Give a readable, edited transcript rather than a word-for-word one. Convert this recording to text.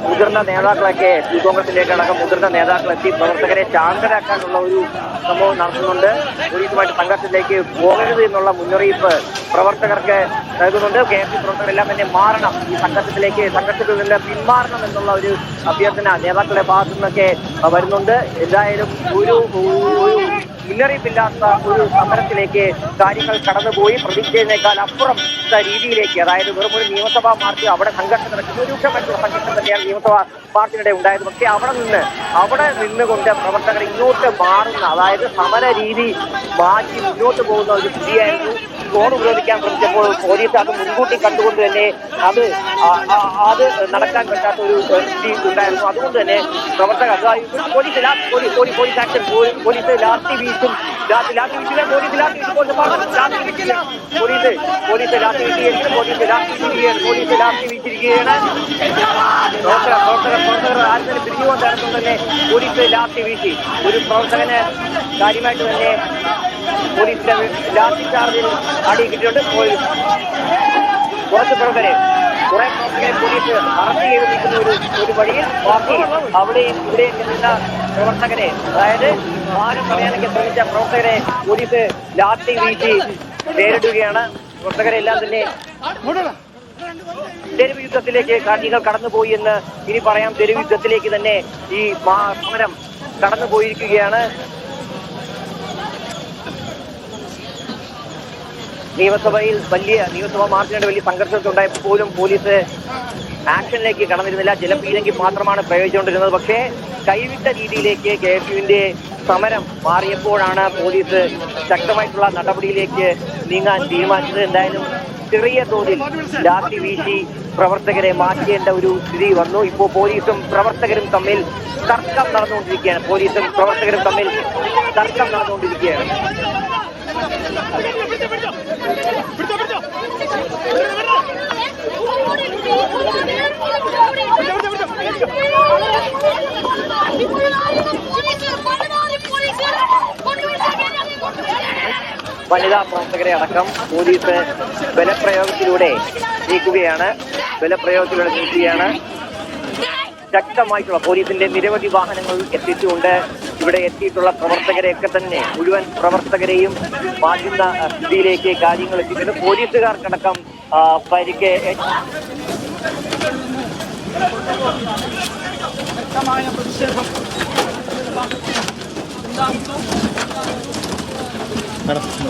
മുതിർന്ന നേതാക്കളൊക്കെ യൂത്ത് കോൺഗ്രസിലേക്ക് അടക്കം മുതിർന്ന നേതാക്കളെത്തി പ്രവർത്തകരെ ശാന്തരാക്കാനുള്ള ഒരു സംഭവം നടത്തുന്നുണ്ട്. പോലീസുമായിട്ട് സംഘർഷത്തിലേക്ക് പോകരുത് എന്നുള്ള മുന്നറിയിപ്പ് പ്രവർത്തകർക്ക് നൽകുന്നുണ്ട്. KMP പ്രവർത്തകരെല്ലാം തന്നെ മാറണം, ഈ സംഘർഷത്തിൽ നിന്ന് പിന്മാറണം എന്നുള്ള ഒരു അഭ്യർത്ഥന നേതാക്കളുടെ ഭാഗത്തു നിന്നൊക്കെ വരുന്നുണ്ട്. എന്തായാലും ഒരു മുന്നറിയിപ്പില്ലാത്ത ഒരു സമരത്തിലേക്ക് കാര്യങ്ങൾ കടന്നുപോയി. പ്രതീക്ഷിച്ചതിനേക്കാൾ അപ്പുറം രീതിയിലേക്ക്, അതായത് വെറും ഒരു നിയമസഭാ മാർച്ച്, അവിടെ സംഘർഷം നടക്കുന്ന രൂക്ഷമായിട്ടുള്ള സംഘർഷം തന്നെയാണ് നിയമസഭാ മാർച്ചിനിടെ ഉണ്ടായത്. പക്ഷേ അവിടെ നിന്നുകൊണ്ട് പ്രവർത്തകർ ഇങ്ങോട്ട് മാറുന്ന, അതായത് സമര രീതി മാറ്റി മുന്നോട്ട് പോകുന്ന ഒരു സ്ഥിതിയായിരുന്നു. റോഡ് ഉപരോധിക്കാൻ ശ്രമിച്ചപ്പോൾ പോലീസ് അത് മുൻകൂട്ടി കണ്ടുകൊണ്ട് തന്നെ അത് നടക്കാൻ പറ്റാത്ത ഒരു സ്ഥിതി ഉണ്ടായിരുന്നു. അതുകൊണ്ട് തന്നെ പ്രവർത്തകർ പോലീസ് ആക്ഷൻ, പോലീസ് ലാത്തി വീശും, പോലീസ് ലാത്തി വീശിരിക്കുകയാണ്. പ്രവർത്തകർ ആരും പിരിഞ്ഞുകൊണ്ടിറങ്ങും തന്നെ പോലീസ് ലാത്തി വീശി. ഒരു പ്രവർത്തകന് കാര്യമായിട്ട് തന്നെ പോലീസിന്റെ ലാത്തി ചാർജിൽ അടി കിട്ടിയിട്ടുണ്ട്. കുറച്ച് പ്രവർത്തകരെ പോലീസ് അറസ്റ്റ് ചെയ്ത് നിൽക്കുന്ന ഒരു വഴിയിൽ ബാക്കി അവിടെയും ഇവിടെയും നിന്ന പ്രവർത്തകരെ, അതായത് മാനം പറയാനൊക്കെ ശ്രമിച്ച പ്രവർത്തകരെ പോലീസ് ലാത്തി വീശി നേരിടുകയാണ്. പ്രവർത്തകരെല്ലാം തന്നെ തെരുവ് യുദ്ധത്തിലേക്ക് കാണികൾ കടന്നുപോയി എന്ന് ഇനി പറയാം. തെരുവ് യുദ്ധത്തിലേക്ക് തന്നെ ഈ സമരം കടന്നുപോയിരിക്കുകയാണ്. നിയമസഭാ മാർച്ചിനിടെ വലിയ സംഘർഷത്തുണ്ടായപ്പോൾ പോലും പോലീസ് ആക്ഷനിലേക്ക് കടന്നിരുന്നില്ല. ജലപീരങ്കി മാത്രമാണ് പ്രയോഗിച്ചുകൊണ്ടിരുന്നത്. പക്ഷേ കൈവിട്ട രീതിയിലേക്ക് KSUവിന്റെ സമരം മാറിയപ്പോഴാണ് പോലീസ് ശക്തമായിട്ടുള്ള നടപടിയിലേക്ക് നീങ്ങാൻ തീരുമാനിച്ചത്. എന്തായാലും ചെറിയ തോതിൽ ലാത്തി വീശി പ്രവർത്തകരെ മാറ്റേണ്ട ഒരു സ്ഥിതി വന്നു. ഇപ്പോൾ പോലീസും പ്രവർത്തകരും തമ്മിൽ തർക്കം നടന്നുകൊണ്ടിരിക്കുകയാണ്. വനിതാ പ്രവർത്തകരെ അടക്കം പോലീസ് ബലപ്രയോഗത്തിലൂടെ നീക്കുകയാണ്. ശക്തമായിട്ടുള്ള പോലീസിന്റെ നിരവധി വാഹനങ്ങൾ എത്തിച്ചുകൊണ്ട് ഇവിടെ എത്തിയിട്ടുള്ള പ്രവർത്തകരെയൊക്കെ തന്നെ, മുഴുവൻ പ്രവർത്തകരെയും മാറ്റുന്ന സ്ഥിതിയിലേക്ക് കാര്യങ്ങൾ എത്തിയിട്ടുണ്ട്. പോലീസുകാർക്കടക്കം പരിക്ക്. ശക്തമായ പ്രതിഷേധം നടത്തുന്നു.